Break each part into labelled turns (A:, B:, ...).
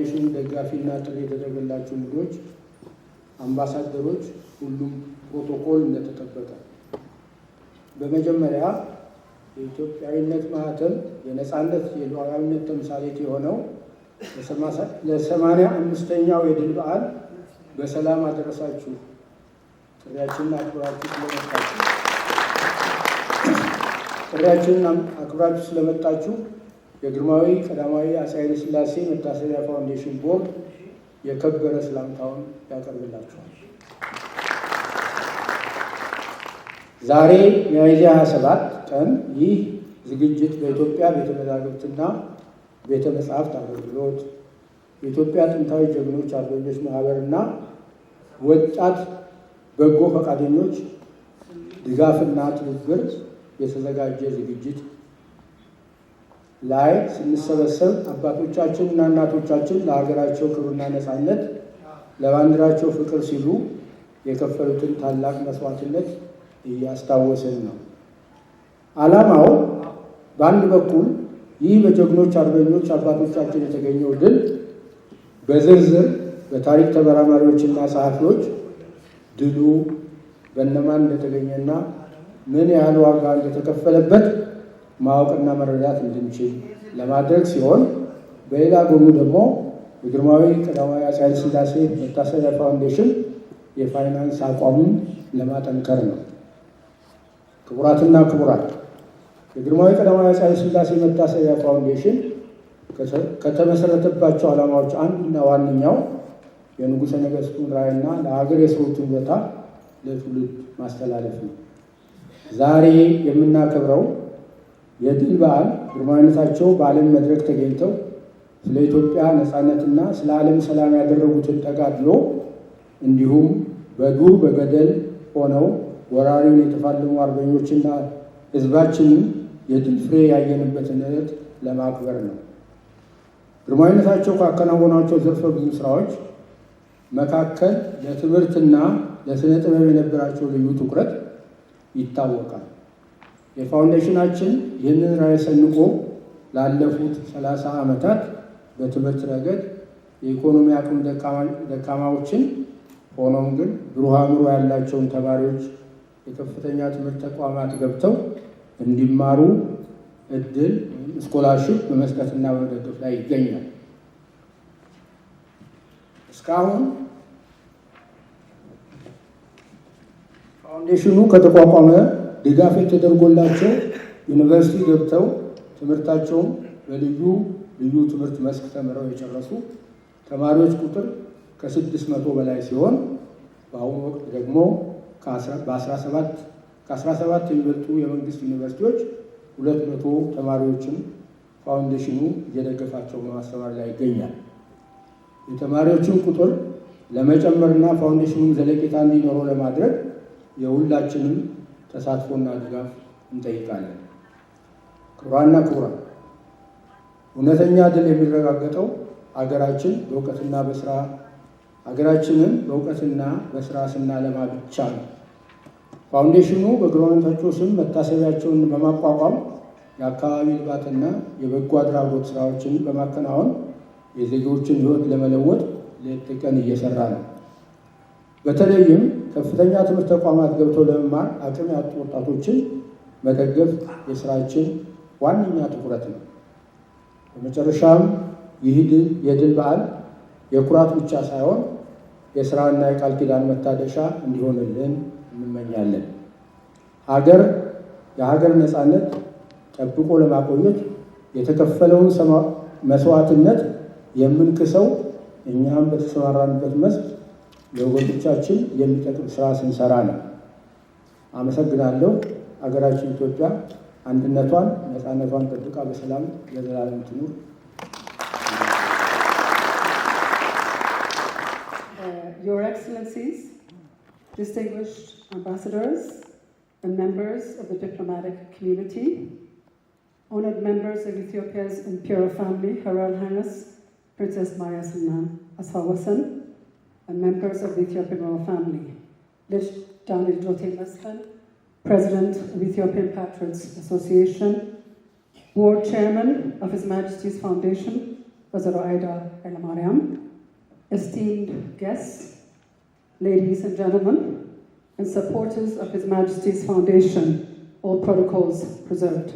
A: የፋውንዴሽኑ ደጋፊና ጥሪ የተደረገላቸው እንግዶች፣ አምባሳደሮች፣ ሁሉም ፕሮቶኮል እንደተጠበቀ። በመጀመሪያ የኢትዮጵያዊነት ማህተም የነጻነት የሉዓላዊነት ተምሳሌት የሆነው ለ85ኛው የድል በዓል በሰላም አደረሳችሁ። ጥሪያችንን አክብራችሁ ስለመጣችሁ የግርማዊ ቀዳማዊ አፄ ኃይለ ሥላሴ መታሰቢያ ፋውንዴሽን ቦርድ የከበረ ሰላምታውን ያቀርብላችኋል። ዛሬ ሚያዝያ 27 ቀን ይህ ዝግጅት በኢትዮጵያ ቤተ መዛግብትና ቤተ መጻሕፍት አገልግሎት የኢትዮጵያ ጥንታዊ ጀግኖች አርበኞች ማህበርና ወጣት በጎ ፈቃደኞች ድጋፍና ትብብር የተዘጋጀ ዝግጅት ላይ ስንሰበሰብ አባቶቻችንና እናቶቻችን ለሀገራቸው ክብርና ነፃነት ለባንዲራቸው ፍቅር ሲሉ የከፈሉትን ታላቅ መስዋዕትነት እያስታወስን ነው። ዓላማው በአንድ በኩል ይህ በጀግኖች አርበኞች አባቶቻችን የተገኘው ድል በዝርዝር በታሪክ ተመራማሪዎችና ጸሐፊዎች ድሉ በእነማን እንደተገኘና ምን ያህል ዋጋ እንደተከፈለበት ማወቅና መረዳት እንድንችል ለማድረግ ሲሆን፣ በሌላ ጎኑ ደግሞ የግርማዊ ቀዳማዊ አፄ ኃይለ ሥላሴ መታሰቢያ ፋውንዴሽን የፋይናንስ አቋሙን ለማጠንከር ነው። ክቡራትና ክቡራት፣ የግርማዊ ቀዳማዊ አፄ ኃይለ ሥላሴ መታሰቢያ ፋውንዴሽን ከተመሰረተባቸው ዓላማዎች አንዱና ዋነኛው የንጉሠ ነገሥቱን ራዕይና ለሀገር የሰሩትን ውለታ ለትውልድ ማስተላለፍ ነው። ዛሬ የምናከብረው የድል በዓል ግርማዊነታቸው በዓለም መድረክ ተገኝተው ስለ ኢትዮጵያ ነፃነትና ስለ ዓለም ሰላም ያደረጉትን ተጋድሎ እንዲሁም በዱር በገደል ሆነው ወራሪውን የተፋለሙ አርበኞችና ሕዝባችንን የድል ፍሬ ያየንበትን ዕለት ለማክበር ነው። ግርማዊነታቸው ካከናወኗቸው ዘርፈ ብዙ ስራዎች መካከል ለትምህርትና ለስነ ጥበብ የነበራቸው ልዩ ትኩረት ይታወቃል። የፋውንዴሽናችን ይህንን ራዕይ ሰንቆ ላለፉት 30 ዓመታት በትምህርት ረገድ የኢኮኖሚ አቅም ደካማዎችን ሆኖም ግን ብሩህ አእምሮ ያላቸውን ተማሪዎች የከፍተኛ ትምህርት ተቋማት ገብተው እንዲማሩ እድል ስኮላርሺፕ በመስጠትና በመደገፍ ላይ ይገኛል። እስካሁን ፋውንዴሽኑ ከተቋቋመ ድጋፍ ተደርጎላቸው ዩኒቨርሲቲ ገብተው ትምህርታቸውን በልዩ ትምህርት መስክ ተምረው የጨረሱ ተማሪዎች ቁጥር ከ600 በላይ ሲሆን በአሁኑ ወቅት ደግሞ ከ17 የሚበልጡ የመንግስት ዩኒቨርሲቲዎች 200 ተማሪዎችን ፋውንዴሽኑ እየደገፋቸው በማስተማር ላይ ይገኛል። የተማሪዎችን ቁጥር ለመጨመርና ፋውንዴሽኑን ዘለቄታ እንዲኖረው ለማድረግ የሁላችንም ተሳትፎና ድጋፍ እንጠይቃለን። ክቡራንና ክቡራን፣ እውነተኛ ድል የሚረጋገጠው ሀገራችንን በእውቀትና በስራ ስናለማ ብቻ ነው። ፋውንዴሽኑ በግርማዊነታቸው ስም መታሰቢያቸውን በማቋቋም የአካባቢ ልማትና የበጎ አድራጎት ስራዎችን በማከናወን የዜጎችን ሕይወት ለመለወጥ ሌት ቀን እየሰራ ነው። በተለይም ከፍተኛ ትምህርት ተቋማት ገብተው ለመማር አቅም ያጡ ወጣቶችን መደገፍ የስራችን ዋነኛ ትኩረት ነው። በመጨረሻም ይህ የድል በዓል የኩራት ብቻ ሳይሆን የስራና የቃል ኪዳን መታደሻ እንዲሆንልን እንመኛለን። የሀገር ነፃነት ጠብቆ ለማቆየት የተከፈለውን መስዋዕትነት የምንክሰው እኛም በተሰማራንበት መስክ ለወገኖቻችን የሚጠቅም ስራ ስንሰራ ነው። አመሰግናለሁ። ሀገራችን ኢትዮጵያ አንድነቷን፣ ነፃነቷን ጠብቃ በሰላም ለዘላለም ትኑር።
B: Your Excellencies, distinguished ambassadors and members of the diplomatic community, honored members of Ethiopia's imperial family, Her Royal Highness Princess Maya Sinan Asfawasan, and members of the Ethiopian royal family, Lish Daniel Jote Mesfen, President of Ethiopian Patriots Association, Board Chairman of His Majesty's Foundation, Wazir Aida Elamariam, esteemed guests, ladies and gentlemen, and supporters of His Majesty's Foundation, all protocols preserved.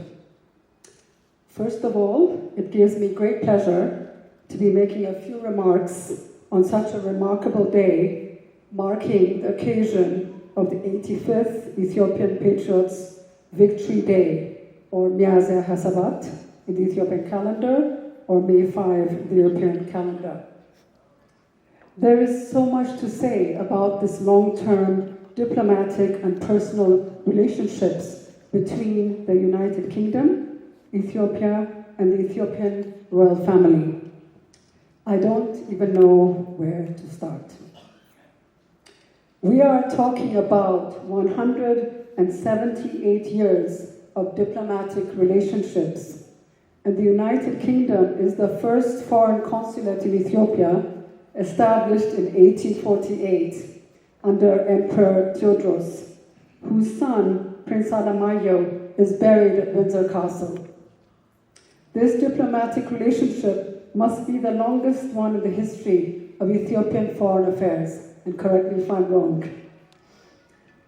B: First of all, it gives me great pleasure to be making a few remarks on such a remarkable day, marking the occasion of the 85th Ethiopian Patriots Victory Day, or Miazia Hasabat in the Ethiopian calendar, or May 5 in the European calendar. There is so much to say about this long-term diplomatic and personal relationships between the United Kingdom, Ethiopia, and the Ethiopian royal family. I don't even know where to start. We are talking about 178 years of diplomatic relationships, and the United Kingdom is the first foreign consulate in Ethiopia, established in 1848 under Emperor Theodros, whose son, Prince Alamayo, is buried at Windsor Castle. This diplomatic relationship must be the longest one in the history of Ethiopian foreign affairs, and correct me if I'm wrong.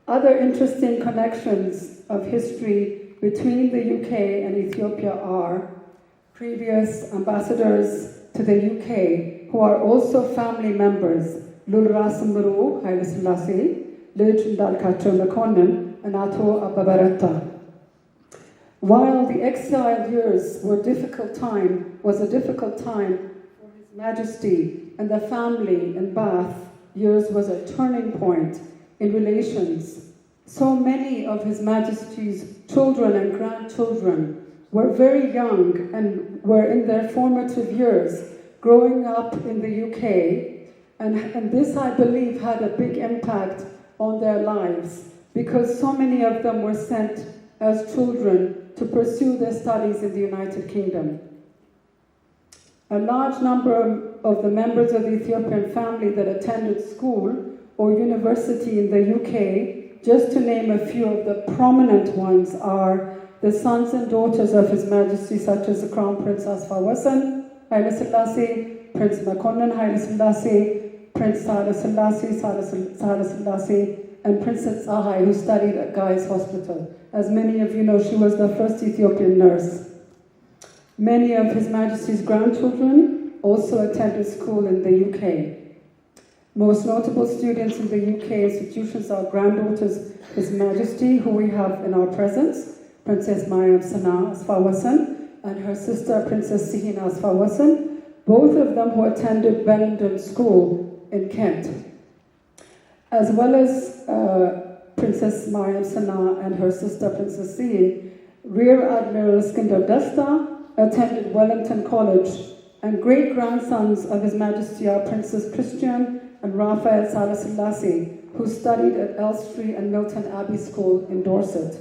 B: Other interesting connections of history between the UK and Ethiopia are previous ambassadors to the UK who are also family members, Lul Ras Mru Haile Selassie, Lij Ndalkacho Mekonnen, and Ato Ababarata. While the exile years was a difficult time for His Majesty and the family in Bath, years was a turning point in relations. So many of His Majesty's children and grandchildren were very young and were in their formative years, growing up in the UK, and this, I believe, had a big impact on their lives because so many of them were sent as children to pursue their studies in the United Kingdom. A large number of the members of the Ethiopian family that attended school or university in the UK, just to name a few of the prominent ones, are the sons and daughters of His Majesty, such as the Crown Prince Asfawasan Haile Selassie, Prince Mekonnen Haile Selassie, Prince Haile Selassie, and Princess Tsahai, who studied at Guy's Hospital. As many of you know, she was the first Ethiopian nurse. Many of His Majesty's grandchildren also attended school in the UK. Most notable students in the UK institutions are granddaughters of His Majesty, who we have in our presence, Princess Mariam Sana Asfawasan, and her sister, Princess Sihina Asfawasan, both of them who attended Bellenden School in Kent. As well as Princess Mariam Sana and her sister, Princess Sihin, Rear Admiral Iskandar Desta attended Wellington College, and great-grandsons of His Majesty are Princess Christian and Raphael Haile Selassie, who studied at Elstree and Milton Abbey School in Dorset.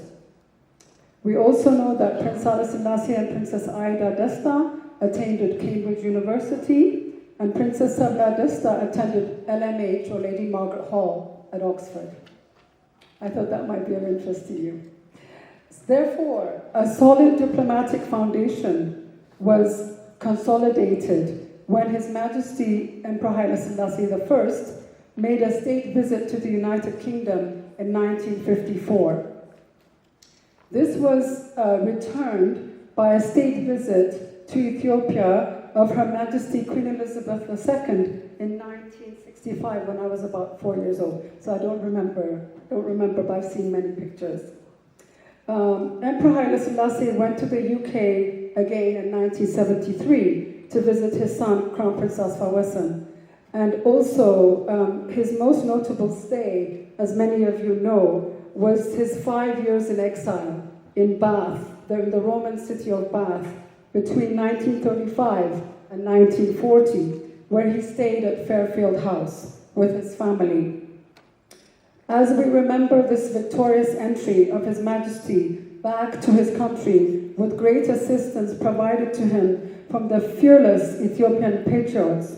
B: We also know that Prince Haile Selassie and Princess Aida Desta attended Cambridge University, and Princess Sabla Desta attended LMH, or Lady Margaret Hall, at Oxford. I thought that might be of interest to you. Therefore, a solid diplomatic foundation was consolidated when His Majesty Emperor Haile Selassie I made a state visit to the United Kingdom in 1954. This was returned by a state visit to Ethiopia of Her Majesty Queen Elizabeth II in 1965, when I was about 4 years old. So I don't remember, but I've seen many pictures. Emperor Haile Selassie went to the UK again in 1973 to visit his son, Crown Prince Asfawasan. And also, his most notable stay, as many of you know, was his 5 years in exile in Bath, in the Roman city of Bath, between 1935 and 1940, where he stayed at Fairfield House with his family. As we remember this victorious entry of His Majesty back to his country, with great assistance provided to him from the fearless Ethiopian patriots,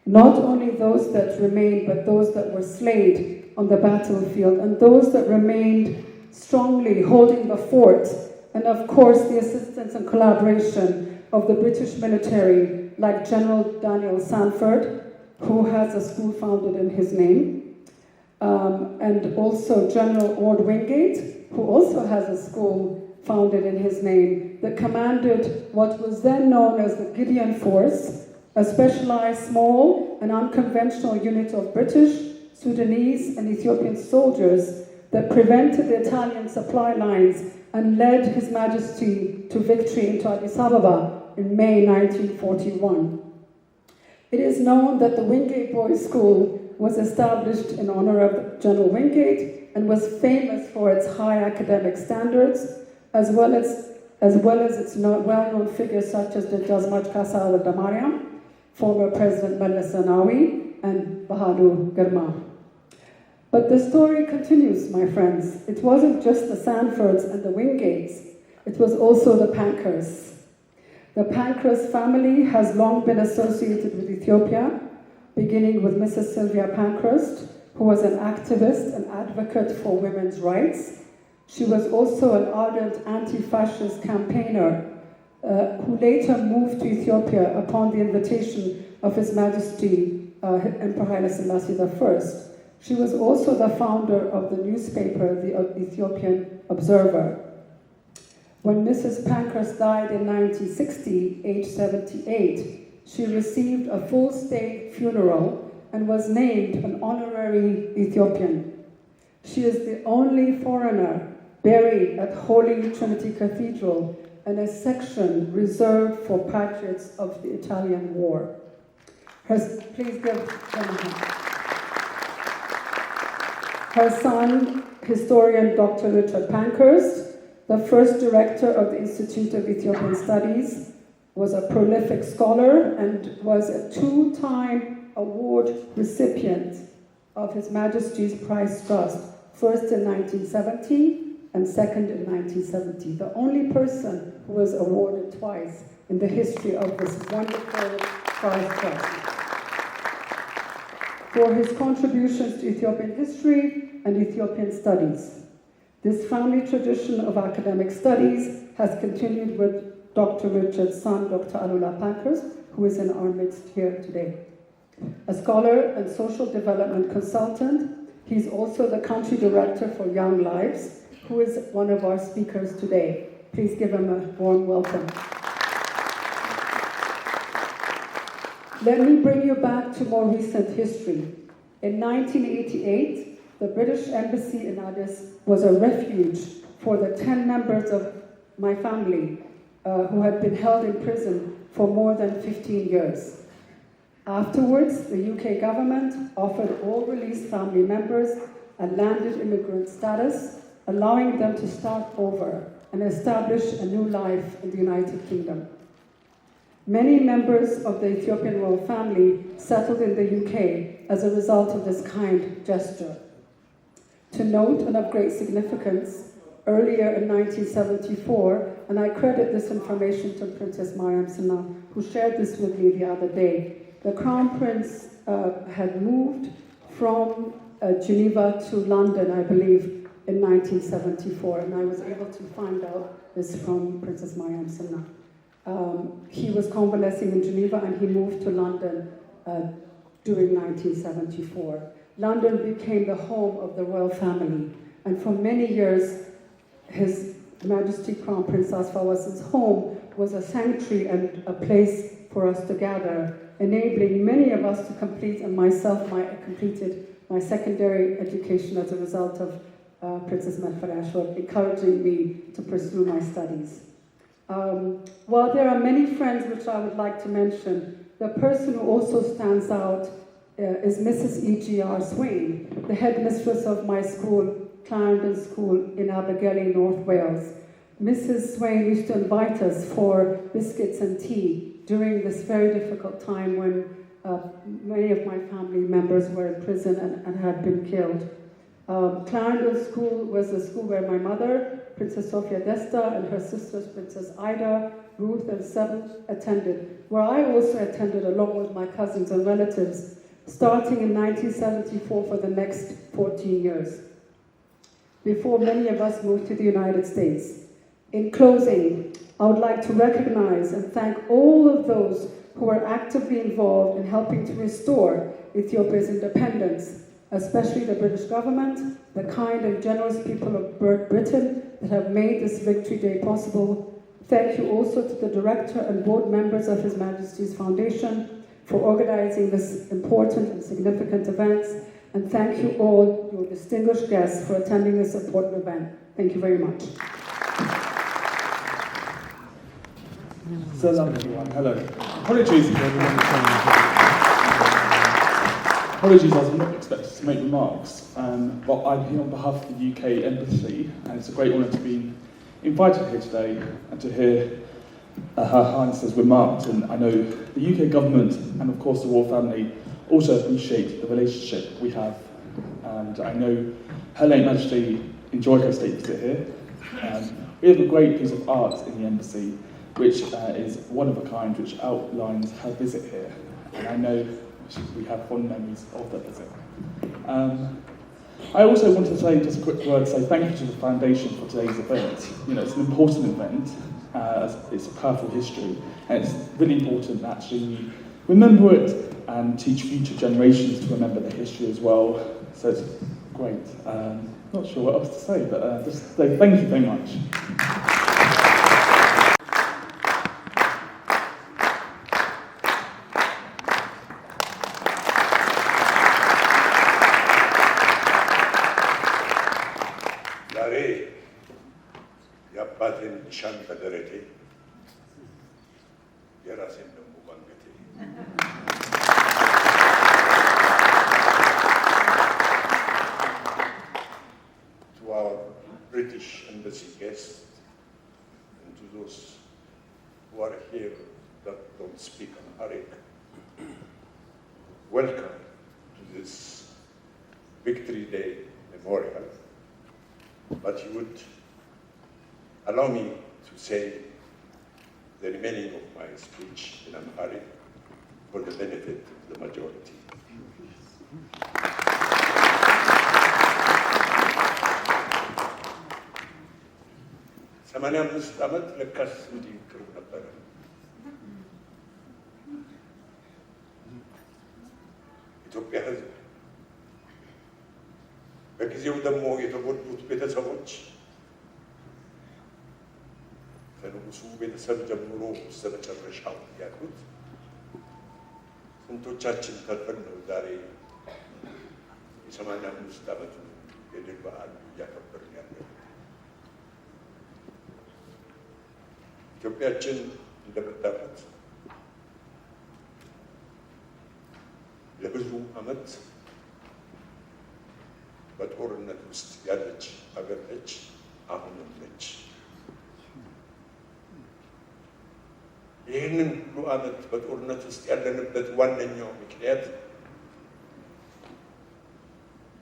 B: not only those that remained, but those that were slain on the battlefield, and those that remained strongly holding the fort, and of course the assistance and collaboration of the British military like General Daniel Sanford, who has a school founded in his name, and also General Ord Wingate, who also has a school founded in his name, that commanded what was then known as the Gideon Force, a specialized, small, and unconventional unit of British, Sudanese, and Ethiopian soldiers that prevented the Italian supply lines and led His Majesty to victory into Addis Ababa in May 1941. It is known that the Wingate Boys' School was established in honor of General Wingate and was famous for its high academic standards, as well as its well-known figures such as Dajjal Kasa al-Damariam, former President Meles Zenawi, and Bahadur Girma. But the story continues, my friends. It wasn't just the Sanfords and the Wingates, it was also the Pankhursts. The Pankhurst family has long been associated with Ethiopia, beginning with Mrs. Sylvia Pankhurst, who was an activist and advocate for women's rights. She was also an ardent anti-fascist campaigner who later moved to Ethiopia upon the invitation of His Majesty Emperor Haile Selassie I. She was also the founder of the newspaper, the Ethiopian Observer. When Mrs. Pankhurst died in 1960, aged 78, she received a full state funeral and was named an honorary Ethiopian. She is the only foreigner buried at Holy Trinity Cathedral in a section reserved for patriots of the Italian War. Please give them a hand. Her son, historian Dr. Richard Pankhurst, the first director of the Institute of Ethiopian Studies, was a prolific scholar and was a two-time award recipient of His Majesty's Prize Trust, first in 1970 and second in 1970. The only person who was awarded twice in the history of this wonderful prize trust. For his contributions to Ethiopian history and Ethiopian studies. This family tradition of academic studies has continued with Dr. Richard's son, Dr. Alula Pankhurst, who is in our midst here today. A scholar and social development consultant, he's also the country director for Young Lives, who is one of our speakers today. Please give him a warm welcome. Let me bring you back to more recent history. In 1988, the British Embassy in Addis was a refuge for the 10 members of my family who had been held in prison for more than 15 years. Afterwards, the UK government offered all released family members a landed immigrant status, allowing them to start over and establish a new life in the United Kingdom. Many members of the Ethiopian royal family settled in the UK as a result of this kind gesture. To note and of great significance, earlier in 1974, and I credit this information to Princess Mariam Sana, who shared this with me the other day, the Crown Prince had moved from Geneva to London, I believe, in 1974, and I was able to find out this from Princess Mariam Sana. He was convalescing in Geneva and he moved to London during 1974. London became the home of the royal family, and for many years, His Majesty Crown Prince Asfawa's home was a sanctuary and a place for us to gather, enabling many of us to complete, and myself, I completed my secondary education as a result of Princess Medfara encouraging me to pursue my studies. While there are many friends which I would like to mention, the person who also stands out is Mrs. E.G.R. Swain, the headmistress of my school, Clarendon School in Abergele, North Wales. Mrs. Swain used to invite us for biscuits and tea during this very difficult time when many of my family members were in prison and had been killed. Clarendon School was a school where my mother, Princess Sophia Desta, and her sisters, Princess Ida, Ruth, and Seven, attended, where I also attended along with my cousins and relatives, starting in 1974 for the next 14 years, before many of us moved to the United States. In closing, I would like to recognize and thank all of those who were actively involved in helping to restore Ethiopia's independence, especially the British government, the kind and generous people of Britain that have made this Victory Day possible. Thank you also to the director and board members of His Majesty's Foundation for organizing this important and significant event. And thank you all, your distinguished guests, for attending this important event. Thank you very much.
C: Salam everyone, hello. Apologies, I was not expected to make remarks, but I'm here on behalf of the UK Embassy, and it's a great honour to be invited here today and to hear Her Highness's remarks. And I know the UK government and of course the royal family also appreciate the relationship we have, and I know Her late Majesty enjoyed her state visit here. We have a great piece of art in the embassy, which is one of a kind, which outlines her visit here, and I know we have fond memories of that visit. I also want to say just a quick word, say thank you to the Foundation for today's event. You know, it's an important event, it's a powerful history, and it's really important that actually we remember it and teach future generations to remember the history as well. So it's great. Not sure what else to say, but just say thank you very much.
D: ሻን በደረቴ የራሴን ደግሞ ባንገቴ to our British embassy guests and to those who are here that don't speak Amharic, welcome to this Victory Day memorial. But you would allow me to say the remaining of my speech in Amharic for the benefit of the majority. ሰማንያ አምስት ዓመት ለካስ እንዲህ ቅርብ ነበረ። ኢትዮጵያ ሕዝብ በጊዜው ደግሞ የተጎዱት ቤተሰቦች ከንጉሱ ቤተሰብ ጀምሮ እስከ መጨረሻው ያሉት ስንቶቻችን ተርፈን ነው ዛሬ የሰማንያ አምስት ዓመቱን የድል በዓል እያከበርን ያለው። ኢትዮጵያችን እንደምታውቁት ለብዙ ዓመት በጦርነት ውስጥ ያለች ሀገር ነች፣ አሁንም ነች። ይህንን ሁሉ ዓመት በጦርነት ውስጥ ያለንበት ዋነኛው ምክንያት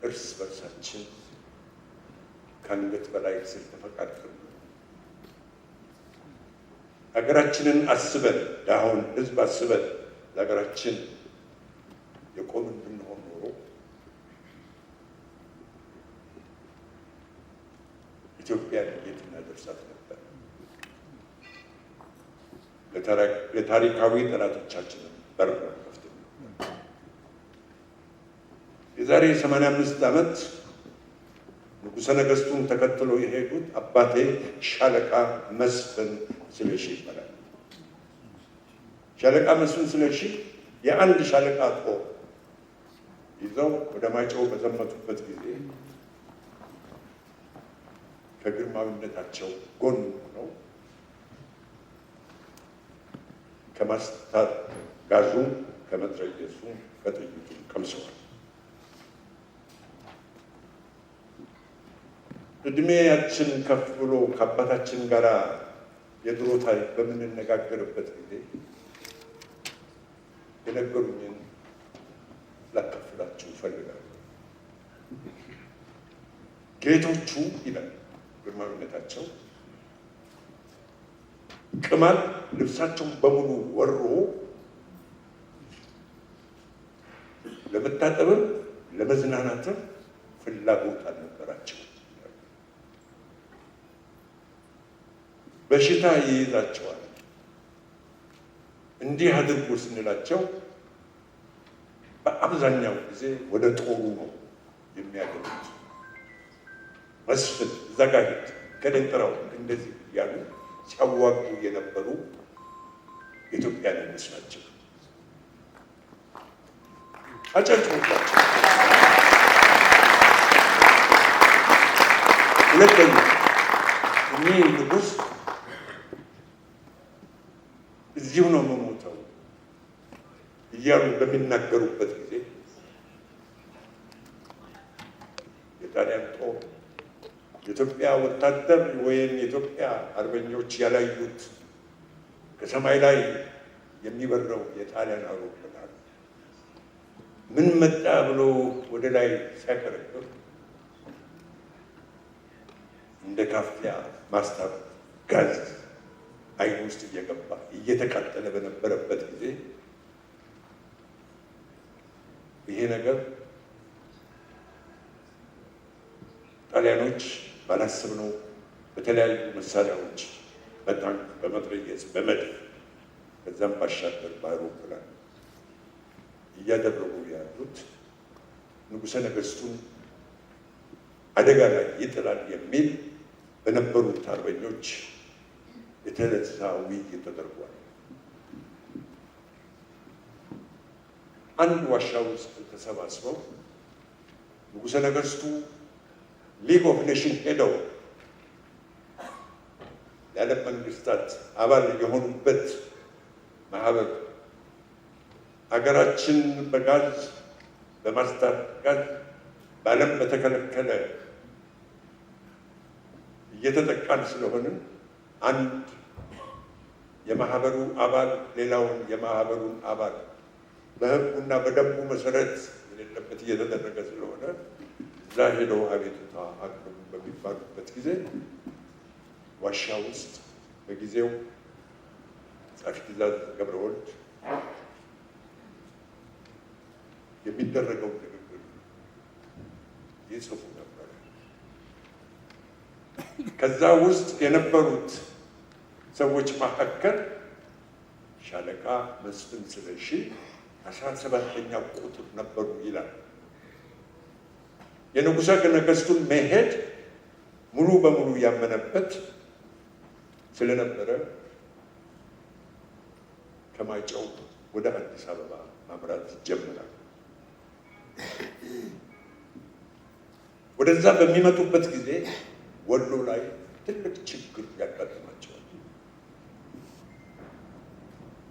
D: እርስ በርሳችን ከአንገት በላይ ስለተፈቃቀርን ሀገራችንን አስበን ድሃውን ሕዝብ አስበን ለሀገራችን የቆምን ብንሆን ኖሮ ኢትዮጵያን የት እናደርሳት ነበር? ለታሪካዊ ጠላቶቻችንን በር ከፍት ነበር። የዛሬ 85 ዓመት ንጉሠ ነገሥቱን ተከትሎ የሄዱት አባቴ ሻለቃ መስፍን ስለሺ ይባላል። ሻለቃ መስፍን ስለሺ የአንድ ሻለቃ ጦር ይዘው ወደ ማይጨው በዘመቱበት ጊዜ ከግርማዊነታቸው ጎን ሆነው ከማስታር ጋዙ ከመትረየሱ ከጥይቱ ቀምሰዋል። እድሜያችን ከፍ ብሎ ከአባታችን ጋር የድሮ ታሪክ በምንነጋገርበት ጊዜ የነገሩኝን ላካፍላችሁ እፈልጋለሁ። ጌቶቹ ይላል ግርማዊነታቸው ቅማል ልብሳቸውን በሙሉ ወሮ ለመታጠብም ለመዝናናትም ፍላጎት አልነበራቸው። በሽታ ይይዛቸዋል። እንዲህ አድርጎ ስንላቸው በአብዛኛው ጊዜ ወደ ጦሩ ነው የሚያገቡት። መስፍን እዛ ጋር ሂድ ከደንጥራው እንደዚህ ያሉ ሲያዋጉ የነበሩ ኢትዮጵያን ይመስላቸው አጨብጭቡላቸው። ሁለተኛ እኚህ ንጉሥ እዚሁ ነው የምሞተው እያሉ በሚናገሩበት ጊዜ የጣሊያን ጦር የኢትዮጵያ ወታደር ወይም የኢትዮጵያ አርበኞች ያላዩት ከሰማይ ላይ የሚበረው የጣሊያን አውሮፕላን ምን መጣ ብሎ ወደ ላይ ሲያከረክር እንደ ካፊያ ማስታብ ጋዝ አይን ውስጥ እየገባ እየተቃጠለ በነበረበት ጊዜ ይሄ ነገር ጣሊያኖች ባላሰብነው በተለያዩ መሳሪያዎች በታንክ፣ በመትረየስ፣ በመድፍ ከዛም ባሻገር በአውሮፕላን እያደረጉ ያሉት ንጉሠ ነገሥቱን አደጋ ላይ ይጥላል የሚል በነበሩት አርበኞች የተነሳ ውይይት ተደርጓል። አንድ ዋሻ ውስጥ ተሰባስበው ንጉሠ ነገሥቱ ሊግ ኦፍ ኔሽን ሄደው የዓለም መንግስታት አባል የሆኑበት ማህበር ሀገራችን በጋዝ በማስታጠቅ በዓለም በተከለከለ እየተጠቃን ስለሆነ አንድ የማህበሩ አባል ሌላውን የማህበሩን አባል በሕጉና በደንቡ መሰረት የሌለበት እየተደረገ ስለሆነ እዛ ሄደው አቤቱታ አቅርቡ በሚባሉበት ጊዜ ዋሻ ውስጥ በጊዜው ጸሐፊ ትእዛዝ ገብረወልድ የሚደረገው ንግግር ይጽፉ ነበር። ከዛ ውስጥ የነበሩት ሰዎች መካከል ሻለቃ መስፍን ስለሺ 17ኛ ቁጥር ነበሩ ይላል። የንጉሠ ነገሥቱን መሄድ ሙሉ በሙሉ ያመነበት ስለነበረ ከማይጨው ወደ አዲስ አበባ ማምራት ጀመራል። ወደዛ በሚመጡበት ጊዜ ወሎ ላይ ትልቅ ችግር ያጋጥማቸዋል።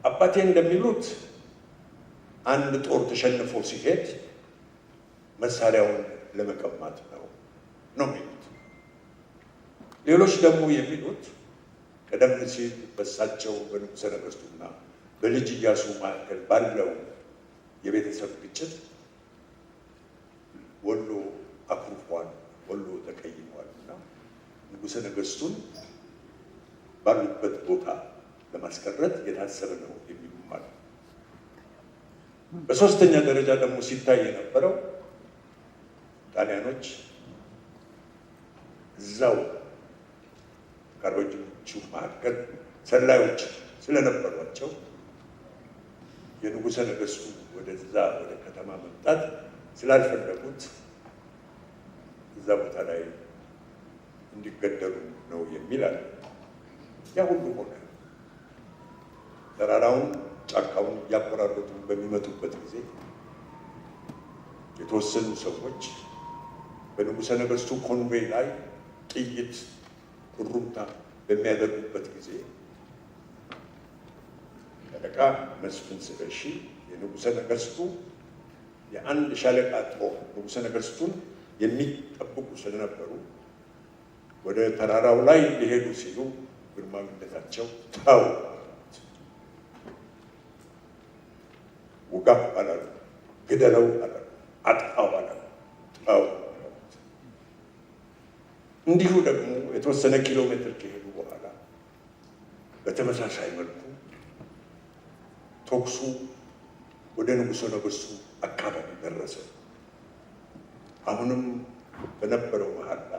D: አባቴ እንደሚሉት አንድ ጦር ተሸንፎ ሲሄድ መሳሪያውን ለመቀማት ነው የሚሉት። ሌሎች ደግሞ የሚሉት ቀደም ሲል በሳቸው በንጉሠ ነገሥቱና በልጅ ኢያሱ መካከል ባለው የቤተሰብ ግጭት ወሎ አኩርፏል፣ ወሎ ተቀይሟል እና ንጉሠ ነገሥቱን ባሉበት ቦታ ለማስቀረት የታሰበ ነው የሚሉም አሉ። በሶስተኛ ደረጃ ደግሞ ሲታይ የነበረው ጣሊያኖች እዛው ከአርበኞቹ መካከል ሰላዮች ስለነበሯቸው የንጉሠ ነገሥቱ ወደዛ ወደ ከተማ መምጣት ስላልፈለጉት እዛ ቦታ ላይ እንዲገደሉ ነው የሚል አለ። ያ ሁሉ ሆነ። ተራራውን ጫካውን እያቆራረጡ በሚመጡበት ጊዜ የተወሰኑ ሰዎች በንጉሠ ነገሥቱ ኮንቬይ ላይ ጥይት ሩምታ በሚያደርጉበት ጊዜ ሻለቃ መስፍን ስለሺ የንጉሠ ነገሥቱ የአንድ ሻለቃ ጦር ንጉሠ ነገሥቱን የሚጠብቁ ስለነበሩ ወደ ተራራው ላይ ሊሄዱ ሲሉ ግርማዊነታቸው ተው ውጋ አላሉ፣ ግደለው አላሉ፣ አጥፋው አላሉ፣ ተው። እንዲሁ ደግሞ የተወሰነ ኪሎ ሜትር ከሄዱ በኋላ በተመሳሳይ መልኩ ተኩሱ ወደ ንጉሠ ነገሥቱ አካባቢ ደረሰ። አሁንም በነበረው መሐላ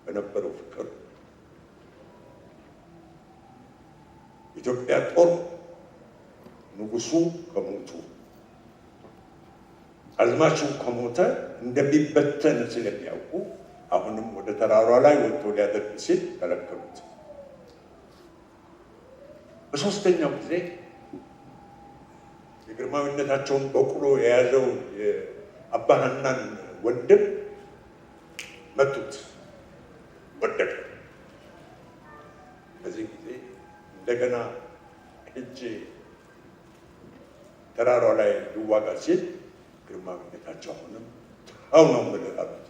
D: በነበረው ፍቅር ኢትዮጵያ ጦር ንጉሱ ከሞቱ አዝማቹ ከሞተ እንደሚበተን ስለሚያውቁ አሁንም ወደ ተራራ ላይ ወጥቶ ሊያደርግ ሲል ተለከሉት። በሶስተኛው ጊዜ የግርማዊነታቸውን በቁሎ የያዘው የአባ ሐናን ወንድም መቱት፣ ወደቀ። በዚህ ጊዜ እንደገና እጅ ተራራው ላይ ሊዋጋ ሲል ግርማዊነታቸው አሁንም ተው ነው የምልህ አሉት።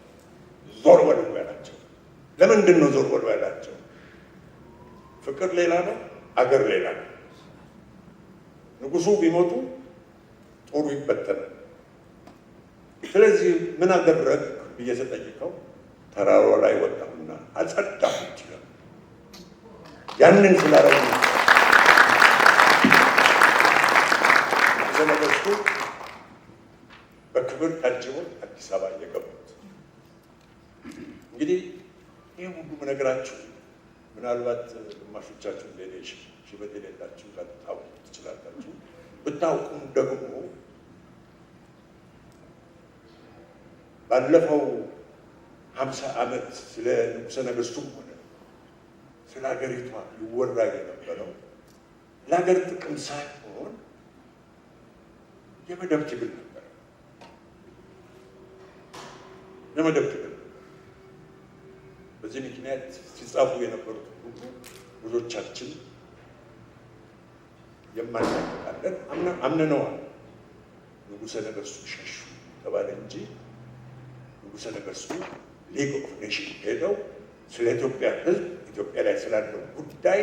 D: ዞር በሉ ያላቸው። ለምንድን ነው ዞር በሉ ያላቸው? ፍቅር ሌላ ነው፣ አገር ሌላ ነው። ንጉሱ ቢሞቱ ጦሩ ይበተናል። ስለዚህ ምን አደረግ ብዬ ስጠይቀው ተራራው ላይ ወጣሁና አጸዳሁት ይላል። ያንን ስላረጉ ነገስቱ በክብር ታጅበው አዲስ አበባ እየገቡት። እንግዲህ ይህ ሁሉ ነገራችሁ ምናልባት ግማሾቻችሁ እንደኔ ሽበት የሌላችሁ ላታውቁ ትችላላችሁ። ብታውቁም ደግሞ ባለፈው 50 ዓመት ስለ ንጉሠ ነገሥቱም ሆነ ስለ ሀገሪቷ ይወራ የነበረው ለሀገር ጥቅም ሳይሆን የመደብ ትግል ነበር። የመደብ ትግል በዚህ ምክንያት ሲጻፉ የነበሩት ሁሉ ብዙዎቻችን የማናውቃለን አምነነዋል። ንጉሠ ነገሥቱ ሸሹ ተባለ እንጂ ንጉሠ ነገሥቱ ሊግ ኦፍ ኔሽን ሄደው ስለ ኢትዮጵያ ሕዝብ ኢትዮጵያ ላይ ስላለው ጉዳይ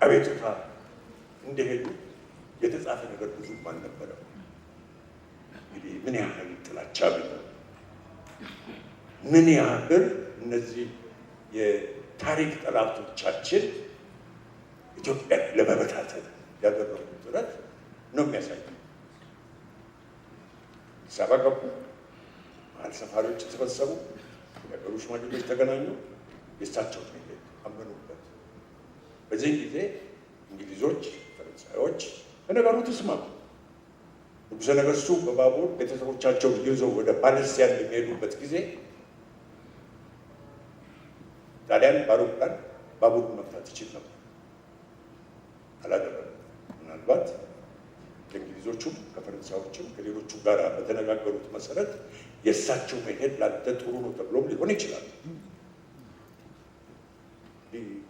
D: አቤቱታ እንደሄዱ የተጻፈ ነገር ብዙም አልነበረም። እንግዲህ ምን ያህል ጥላቻ ቢኖር ምን ያህል እነዚህ የታሪክ ጠላቶቻችን ኢትዮጵያን ለመበታተን ያደረጉት ጥረት ነው የሚያሳየው። አዲስ አበባ ገቡ። መሀል ሰፋሪዎች ተሰበሰቡ። የሀገሩ ሽማግሌዎች ተገናኙ። የእሳቸው መንገድ አመኑበት። በዚህ ጊዜ እንግሊዞች፣ ፈረንሳዮች በነገሩ ተስማሙ። ንጉሠ ነገሥቱ በባቡር ቤተሰቦቻቸውን ይዘው ወደ ፓለስቲያን በሚሄዱበት ጊዜ ጣሊያን በአውሮፕላን ባቡሩን መፍታት ይችል ነበር፣ አላደረገም። ምናልባት ከእንግሊዞቹም ከፈረንሳዮችም ከሌሎቹ ጋር በተነጋገሩት መሰረት የእሳቸው መሄድ ላንተ ጥሩ ነው ተብሎም ሊሆን ይችላል።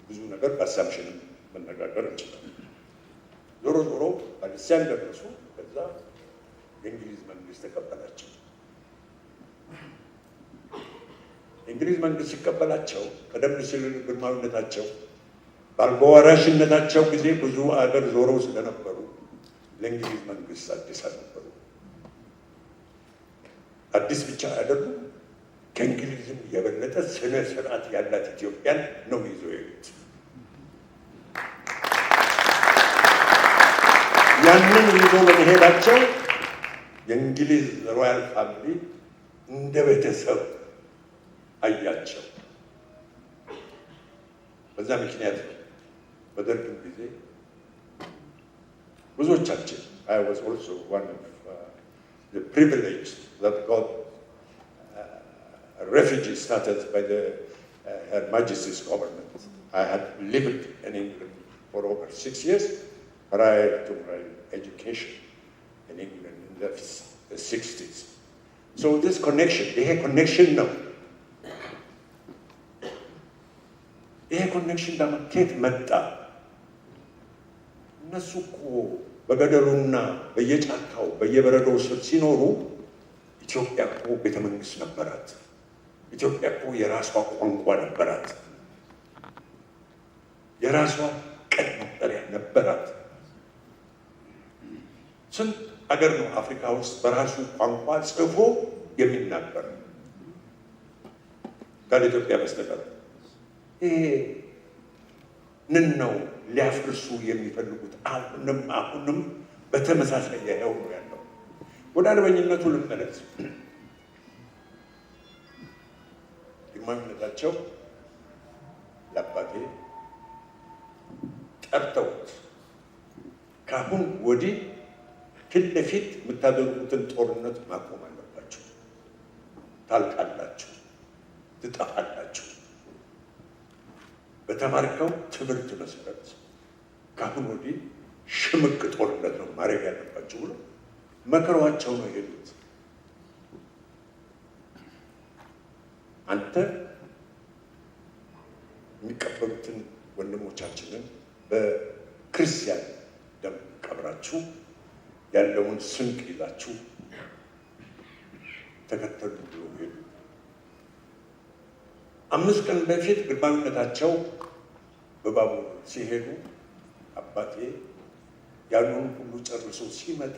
D: ብዙ ነገር በአሳምሽንም መነጋገር እንችላለን። ዞሮ ዞሮ ፓለስቲያን ደረሱ። ከዛ የእንግሊዝ መንግስት ተቀበላቸው። የእንግሊዝ መንግስት ሲቀበላቸው ቀደም ሲል ግርማዊነታቸው በአልጋ ወራሽነታቸው ጊዜ ብዙ አገር ዞረው ስለነበሩ ለእንግሊዝ መንግስት አዲስ አልነበሩ። አዲስ ብቻ አይደሉም፣ ከእንግሊዝም የበለጠ ስነ ስርዓት ያላት ኢትዮጵያን ነው ይዞ የሄዱት። ያንን ይዞ በመሄዳቸው የእንግሊዝ ሮያል ፋሚሊ እንደ ቤተሰብ አያቸው። በዛ ምክንያት ነው በደርግም ጊዜ ብዙዎቻችን I was also one of the privileged that got refugee status by the Her Majesty's government. I had lived in England for over 6 years prior to my education in England in the 60s. So this connection, ይሄ ኮኔክሽን ነው። ይሄ ኮኔክሽን ደግሞ ከየት መጣ? እነሱ እኮ በገደሉና በየጫካው በየበረዶው ስር ሲኖሩ ኢትዮጵያ እኮ ቤተ መንግስት ነበራት። ኢትዮጵያ እኮ የራሷ ቋንቋ ነበራት። የራሷ ቀን መቁጠሪያ ነበራት። ስንት አገር ነው አፍሪካ ውስጥ በራሱ ቋንቋ ጽፎ የሚናገር ካለ ኢትዮጵያ በስተቀር? ይሄንን ነው ሊያፍርሱ የሚፈልጉት። አሁንም በተመሳሳይ ያው ነው ያለው። ወደ አልበኝነቱ ልመለስ። ግርማዊነታቸው ለአባቴ ጠርተውት ካሁን ወዲህ ፊት ለፊት የምታደርጉትን ጦርነት ማቆም አለባችሁ። ታልቃላችሁ፣ ትጠፋላችሁ። በተማርከው ትምህርት መሰረት ካሁን ወዲህ ሽምቅ ጦርነት ነው ማድረግ ያለባችሁ ብሎ መከሯቸው ነው የሄዱት። አንተ የሚቀበሉትን ወንድሞቻችንን በክርስቲያን ደም ቀብራችሁ ያለውን ስንቅ ይዛችሁ ተከተሉ ብሎ ሄዱ። 5 ቀን በፊት ግርማዊነታቸው በባቡር ሲሄዱ አባቴ ያሉን ሁሉ ጨርሶ ሲመጣ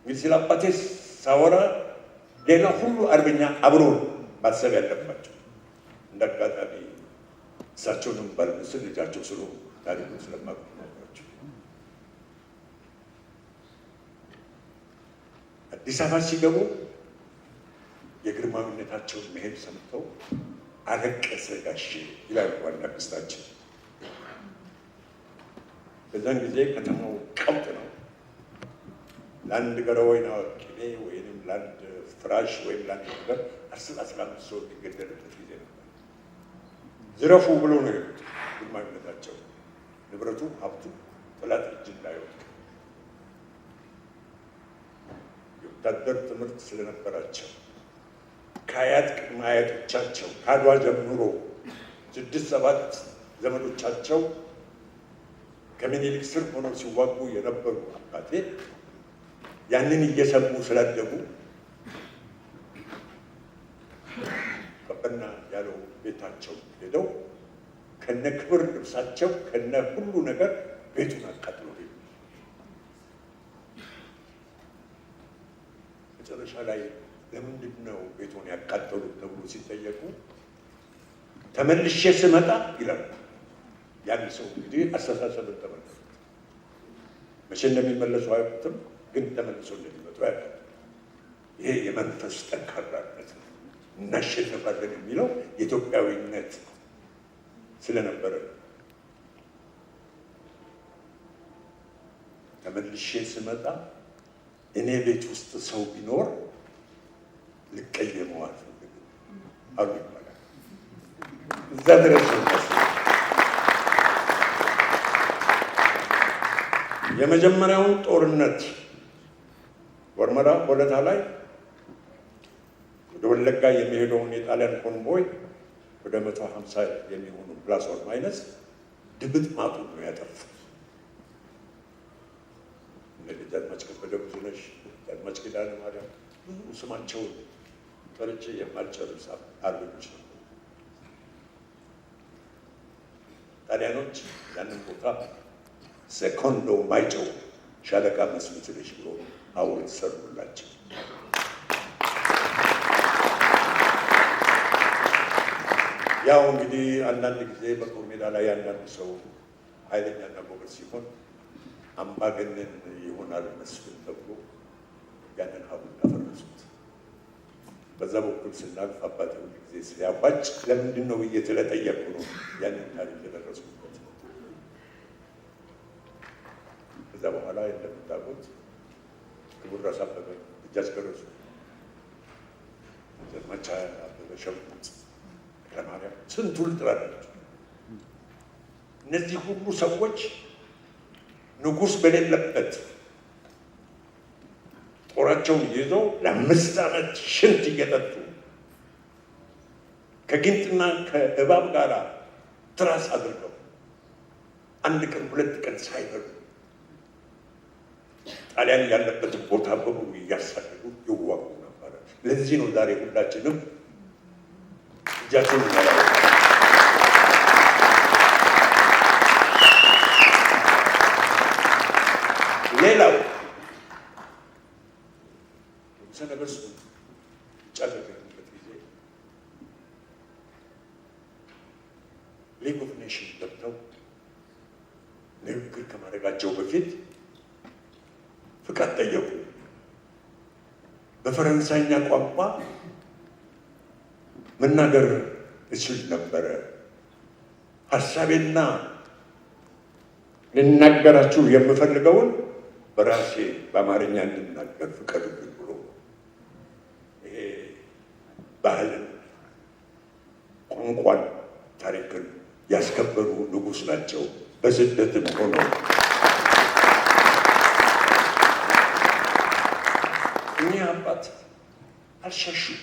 D: እንግዲህ ስለ አባቴ ሳወራ ሌላ ሁሉ አርበኛ አብሮ ማሰብ ያለባቸው እንደ አጋጣሚ እሳቸውንም ባልመስል ልጃቸው ስለ ታሪኩን ስለማቆማቸው አዲስ አበባ ሲገቡ የግርማዊነታቸውን መሄድ ሰምተው አለቀሰ ጋሼ ይላሉ ዋና ክስታችን። በዛን ጊዜ ከተማው ቀውጥ ነው። ለአንድ ገረወይና ቅቤ ወይም ለአንድ ፍራሽ ወይም ለአንድ ነገር 10-15 ሰው የሚገደልበት ጊዜ ነበር። ዝረፉ ብሎ ነው የሄዱት ግርማዊነታቸው። ንብረቱ ሀብቱ ጠላት እጅ እንዳይወድቅ የወታደር ትምህርት ስለነበራቸው ከአያት ቅድመ አያቶቻቸው ከአድዋ ጀምሮ 6-7 ዘመዶቻቸው ከምኒልክ ስር ሆነው ሲዋጉ የነበሩ አባቴ ያንን እየሰሙ ስላደጉ ቀበና ያለው ቤታቸው ሄደው ከነ ክብር ልብሳቸው ከነ ሁሉ ነገር ቤቱን አቃጥሎ ሄዱ። መጨረሻ ላይ ለምንድን ነው ቤቱን ያቃጠሉት ተብሎ ሲጠየቁ ተመልሼ ስመጣ ይላሉ። ያን ሰው እንግዲህ አስተሳሰብን ተመልከቱ። መቼ እንደሚመለሱ አያውቁትም፣ ግን ተመልሶ እንደሚመጡ ያውቃሉ። ይሄ የመንፈስ ጠንካራነት ነው። እናሸንፋለን የሚለው የኢትዮጵያዊነት ስለነበረ ተመልሼ ስመጣ እኔ ቤት ውስጥ ሰው ቢኖር ልቀየመው አልፈልግም አሉ ይባላል። እዛ ድረስ የመጀመሪያውን ጦርነት ወርመራ ሆለታ ላይ ወደ ወለጋ የሚሄደውን የጣሊያን ኮንቮይ ወደ 150 የሚሆኑ ፕላስ ኦር ማይነስ ድብጥ ማጡ ነው ያጠፉት። እነ ደጃዝማች ከበደ ብዙነሽ፣ ደጃዝማች ኪዳነ ማርያም ብዙ ስማቸውን ጠርቼ የማልጨርስ አርበኞች ነው። ጣሊያኖች ያንን ቦታ ሴኮንዶ ማይጨው ሻለቃ መስፍን ስለሽ ብሎ ሐውልት ሰሩላቸው። ያው እንግዲህ አንዳንድ ጊዜ በጦር ሜዳ ላይ አንዳንድ ሰው ኃይለኛና ጎበዝ ሲሆን አምባገነን ይሆናል መስፍን ተብሎ ያንን ሐውልት አፈረሱት። በዛ በኩል ስናልፍ አባቴ ሁሉ ጊዜ ሲያባጭ ለምንድን ነው ብዬ ስለጠየቅኩ ነው ያንን ታሪክ የደረስኩበት። ከዛ በኋላ እንደምታውቁት ክቡር ራስ አበበ እጅ አስገረሱ፣ ዘመቻ አበበ ሸምቁት፣ ለማርያም ስንቱን ጥራላችሁ። እነዚህ ሁሉ ሰዎች ንጉሥ በሌለበት ጦራቸውን ይዘው ለ5 ዓመት ሽንት እየጠጡ ከጊንጥና ከእባብ ጋር ትራስ አድርገው 1 ቀን 2 ቀን ሳይበሉ ጣሊያን ያለበትን ቦታ በሙሉ እያሳደዱ ይዋጉ ነበረ። ለዚህ ነው ዛሬ ሁላችንም እጃቸውን ይመራ። ሌላው ሰነበርሱ ጫገበት ጊዜ ሊግ ኦፍ ኔሽን ገብተው ንግግር ከማድረጋቸው በፊት ፍቃድ ጠየቁ። በፈረንሳይኛ ቋንቋ መናገር እችል ነበረ። ሀሳቤና ልናገራችሁ የምፈልገውን በራሴ በአማርኛ እንድናገር ፍቀዱልኝ ብሎ ይሄ ባህልን፣ ቋንቋን፣ ታሪክን ያስከበሩ ንጉሥ ናቸው። በስደትም ሆኖ እኚህ አባት አልሸሹም።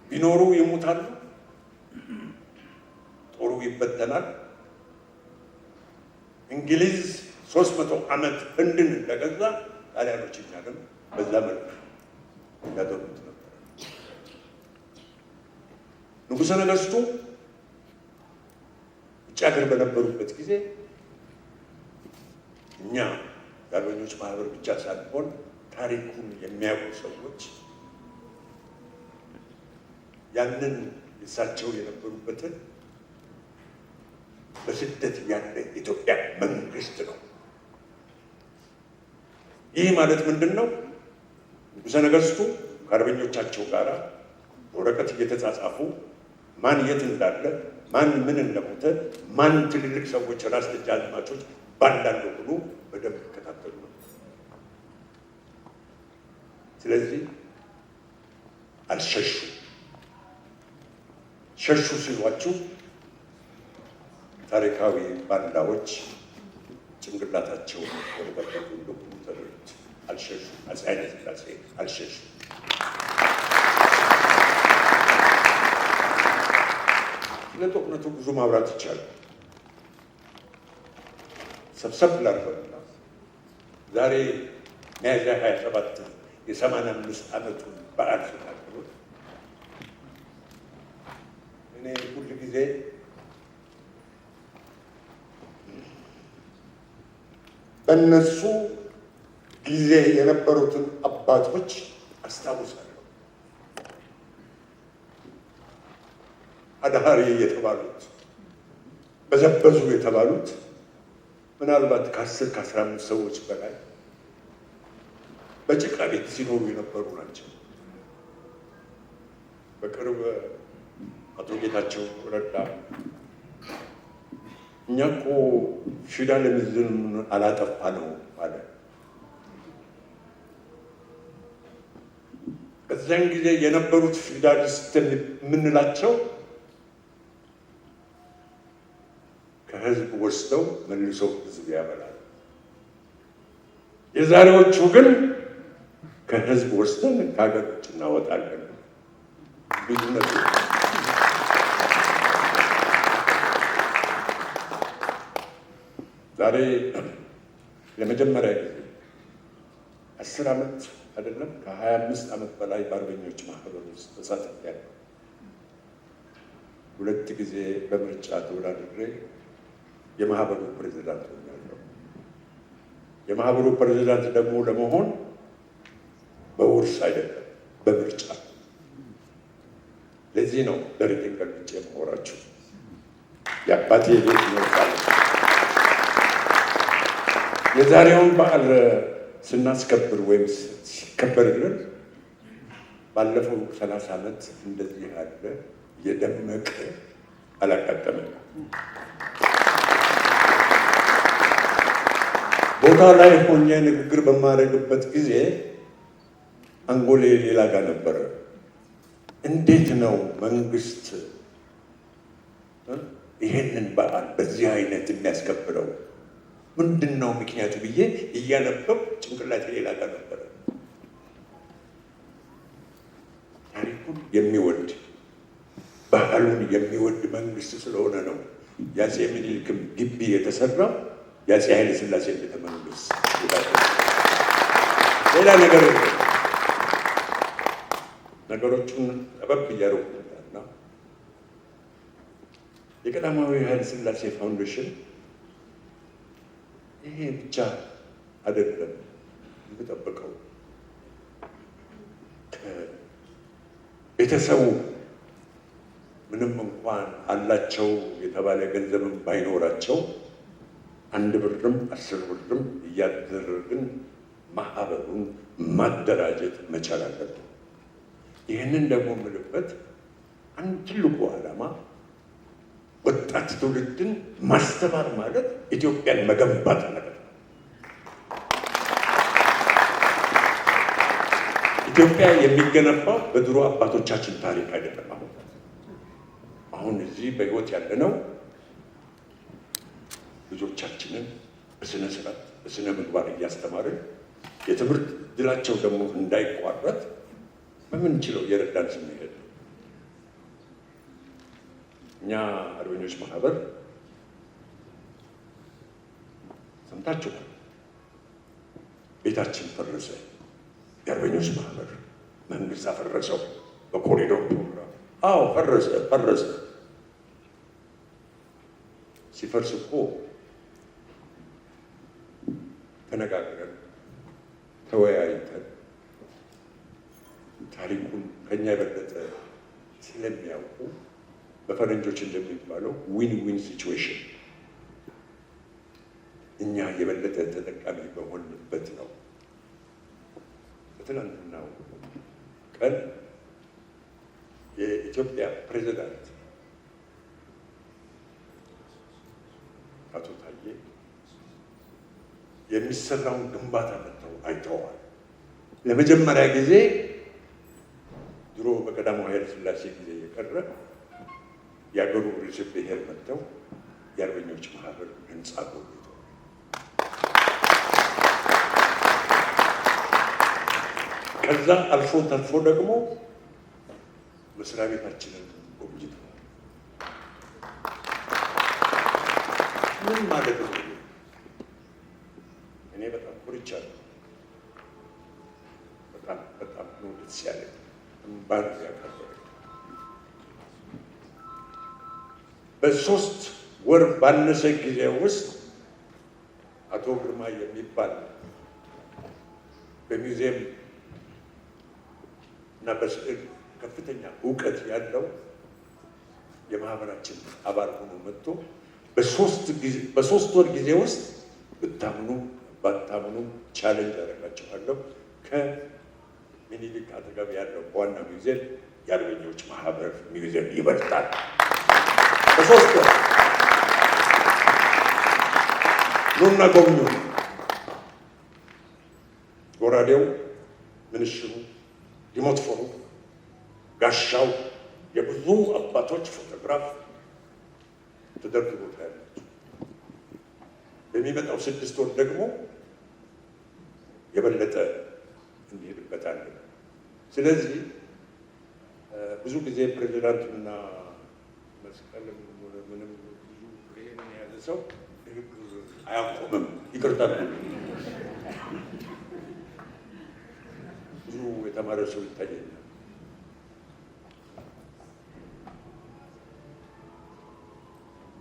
D: ቢኖሩ ይሞታሉ፣ ጦሩ ይበተናል። እንግሊዝ 300 ዓመት ህንድን እንደገዛ ጣሊያኖች እኛንም በዛ መልክ ያደርጉት ነበር። ንጉሠ ነገሥቱ ውጭ ሀገር በነበሩበት ጊዜ እኛ የአርበኞች ማህበር ብቻ ሳንሆን ታሪኩን የሚያውቁ ሰዎች ያንን እሳቸው የነበሩበትን በስደት ያለ ኢትዮጵያ መንግስት ነው። ይህ ማለት ምንድን ነው? ንጉሠ ነገሥቱ ከአርበኞቻቸው ጋር ወረቀት እየተጻጻፉ ማን የት እንዳለ፣ ማን ምን እንደሞተ፣ ማን ትልልቅ ሰዎች ራስ ደጃዝማቾች ባንዳንድ ሁሉ በደንብ ይከታተሉ ነው። ስለዚህ አልሸሹ። ሸሹ ሲሏችሁ ታሪካዊ ባንዳዎች ጭንቅላታቸው ወደ በቀቱ እንደሆኑ ተረዱት። አልሸሹ። አፄ ኃይለ ሥላሴ አልሸሹ። ስለ ጦርነቱ ብዙ ማውራት ይቻላል። ሰብሰብ ላድርገውና ዛሬ ሚያዝያ 27 የ85 ዓመቱን በዓል ስናከብር እኔ ሁል ጊዜ በእነሱ ጊዜ የነበሩትን አባቶች አስታውሳለሁ። አድሃሪ የተባሉት፣ በዘበዙ የተባሉት ምናልባት ከ10 ከ15 ሰዎች በላይ በጭቃ ቤት ሲኖሩ የነበሩ ናቸው። በቅርብ አቶ ጌታቸው ረዳ እኛ እኮ ፊውዳሊዝም አላጠፋ ነው አለ። በዚያን ጊዜ የነበሩት ፊውዳሊስት የምንላቸው ከህዝብ ወስደው መልሰው ህዝብ ያበላል። የዛሬዎቹ ግን ከህዝብ ወስደን ከሀገር ውጭ እናወጣለን። ልዩነቱ ዛሬ ለመጀመሪያ ጊዜ 10 ዓመት አይደለም ከ25 ዓመት በላይ በአርበኞች ማህበር ውስጥ ተሳትፌያለሁ። 2 ጊዜ በምርጫ ተወዳድሬ የማህበሩ ፕሬዝዳንት ሆኛለሁ። የማህበሩ ፕሬዝዳንት ደግሞ ለመሆን በውርስ አይደለም በምርጫ። ለዚህ ነው ደረቴን ገልጬ የማወራችሁ። የአባቴ ቤት ይወጣል። የዛሬውን በዓል ስናስከብር ወይም ሲከበርልን ባለፈው 30 ዓመት እንደዚህ ያለ የደመቀ አላጋጠመንም። ቦታ ላይ ሆኜ ንግግር በማድረግበት ጊዜ አንጎሌ ሌላ ጋር ነበረ። እንዴት ነው መንግስት ይሄንን በዓል በዚህ አይነት የሚያስከብረው? ምንድን ነው ምክንያቱ ብዬ እያነበብ ጭንቅላቴ ሌላ ጋር ነበረ። ታሪኩን የሚወድ ባህሉን የሚወድ መንግስት ስለሆነ ነው የአፄ ምኒልክም ግቢ የተሰራው የአፄ ኃይለ ሥላሴ ቤተ መንግስት። ሌላ ነገር የለም። ነገሮቹን ጠበብ እያደረጉና የቀዳማዊ ኃይለ ሥላሴ ፋውንዴሽን ይሄ ብቻ አይደለም የሚጠበቀው። ቤተሰቡ ምንም እንኳን አላቸው የተባለ ገንዘብም ባይኖራቸው 1 ብርም 10 ብርም እያደረግን ማህበሩን ማደራጀት መቻል አለብን። ይህንን ደግሞ የምልበት አንድ ትልቁ ዓላማ ወጣት ትውልድን ማስተማር ማለት ኢትዮጵያን መገንባት ማለት ነው። ኢትዮጵያ የሚገነባው በድሮ አባቶቻችን ታሪክ አይደለም። አሁን እዚህ በህይወት ያለነው ልጆቻችንን በስነ ስርዓት በስነ ምግባር እያስተማርን የትምህርት ድላቸው ደግሞ እንዳይቋረጥ በምንችለው የረዳን ስንሄድ እኛ አርበኞች ማህበር ሰምታችሁ ቤታችን ፈረሰ። የአርበኞች ማህበር መንግስት አፈረሰው በኮሪዶር ፕሮግራም። አዎ ፈረሰ። ሲፈርስ እኮ ተነጋግረን ተወያይተን ታሪኩን ከኛ የበለጠ ስለሚያውቁ በፈረንጆች እንደሚባለው ዊን ዊን ሲቹዌሽን እኛ የበለጠ ተጠቃሚ በሆንበት ነው። በትናንትናው ቀን የኢትዮጵያ ፕሬዝዳንት አቶ ታዬ የሚሰራውን ግንባታ መጥተው አይተዋል። ለመጀመሪያ ጊዜ ድሮ በቀዳማዊ ኃይለ ሥላሴ ጊዜ የቀረ የአገሩ ርዕሰ ብሔር መጥተው የአርበኞች ማህበር ህንፃ ጎብኝተዋል። ከዛ አልፎ ተርፎ ደግሞ መስሪያ ቤታችንን ጎብኝተዋል። ምን ማለት ነው? እኔ በጣም ኮርቻለሁ። በጣም ነው ደስ ያለኝ። እምባን ያቀረበ በ3 ወር ባነሰ ጊዜ ውስጥ አቶ ግርማ የሚባል በሚውዚየም እና በስዕል ከፍተኛ እውቀት ያለው የማህበራችን አባል ሆኖ መጥቶ በ3 ወር ጊዜ ውስጥ ብታምኑ ባታምኑ ቻሌንጅ ያደርጋችኋለሁ። ከሚኒሊክ አጠገብ ያለው ዋና ሚውዚየም የአርበኞች ማህበር ሚውዚየም ይበልጣል። በ3 ወር ኑና ጎብኙ። ጎራዴው፣ ምንሽሩ፣ ዲሞትፎሩ፣ ጋሻው የብዙ አባቶች ፎቶግራፍ ተደርድሮ ታያላችሁ። በሚመጣው 6 ወር ደግሞ የበለጠ እንሄድበታለን። ስለዚህ ብዙ ጊዜ ፕሬዚዳንቱና መስቀል ምንም ብዙ ይሄንን የያዘ ሰው አያቆምም። ይቅርታ ብዙ የተማረ ሰው ይታየኛል።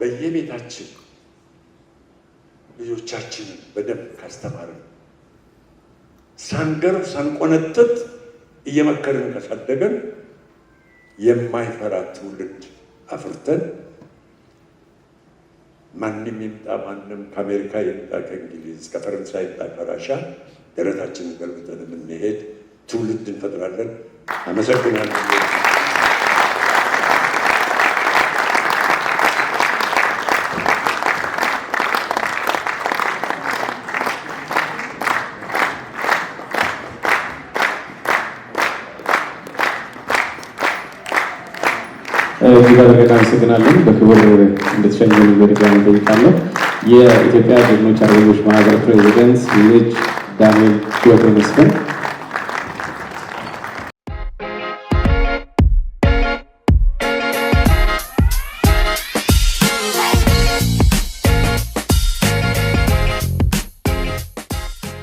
D: በየቤታችን ልጆቻችንን በደንብ ካስተማርን ሳንገርፍ ሳንቆነጥጥ እየመከርን ካሳደገን የማይፈራ ትውልድ አፍርተን ማንም ይምጣ ማንም ከአሜሪካ ይምጣ ከእንግሊዝ ከፈረንሳይ ይምጣ ከራሻ ደረታችንን ገልብጠን የምንሄድ ትውልድ እንፈጥራለን። አመሰግናለሁ።
E: እጅግ በጣም አመሰግናለሁ። በክብር እንድትሸኙን በድጋሚ እንጠይቃለሁ። የኢትዮጵያ ጀግኖች አርበኞች ማህበር ፕሬዚደንት ልጅ ዳንኤል ቴዎድሮስ